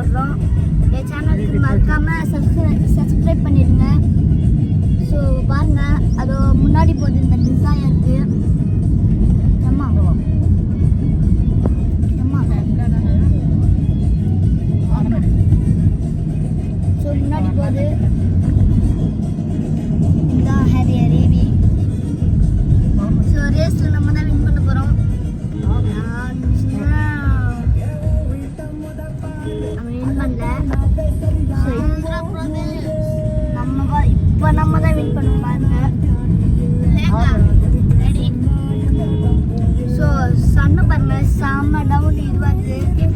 போடுறோம். என் சேனலுக்கு மறக்காமல் சப்ஸ்கிரைப் பண்ணிடுங்க. ஸோ பாருங்கள், அது முன்னாடி போட்டு இந்த டிசைன் இருக்குது. அம்மா ஸோ முன்னாடி போகுது இதான் ஹரி அரேபி. ஸோ ரேஸில் நம்ம தான் வின் பண்ண போகிறோம். நம்ம வின் பண்ணல. ஸோ நம்ம தான் வின் பண்ணுவோம் பாருங்க. ஸோ சன்னு பாருங்க, செம்ம டவுன் இதுவாக இருக்கு.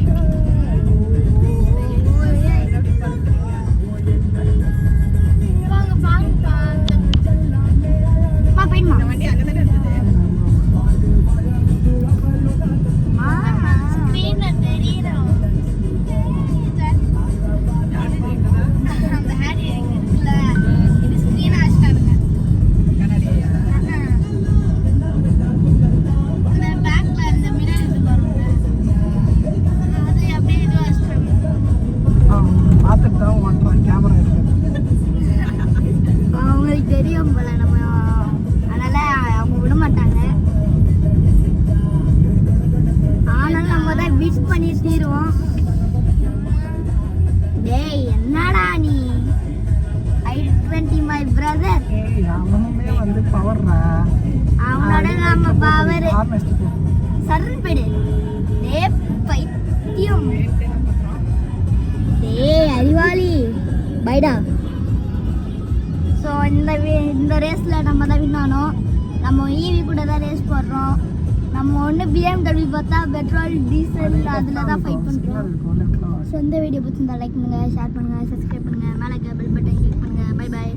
அவங்களுக்கு தெரியும் போல நம்ம, அதனால அவங்க விட மாட்டாங்க. ஆனாலும் நம்ம தான் வின் பண்ணி தீருவோம். டேய் என்னடா நீ I20 மை பிரதர். அவனுமே வந்து பவர்ரா, அவனோட நம்ம பவர் சரண் போயிடு. டேய் பைத்தியம், டேய் அறிவாளி பைடா. ஸோ இந்த ரேஸில் நம்ம தான் வின் ஆனோம். நம்ம ஈவி கூட தான் ரேஸ் போடுறோம். நம்ம ஒன்று BMW பார்த்தா பெட்ரோல் டீசல் அதில் தான் ஃபைட் பண்ணுறோம். ஸோ இந்த வீடியோ பிடிச்சிருந்தா லைக் பண்ணுங்கள், ஷேர் பண்ணுங்கள், சப்ஸ்கிரைப் பண்ணுங்கள், மேலே பெல் பட்டன் கிளிக் பண்ணுங்கள். Bye bye.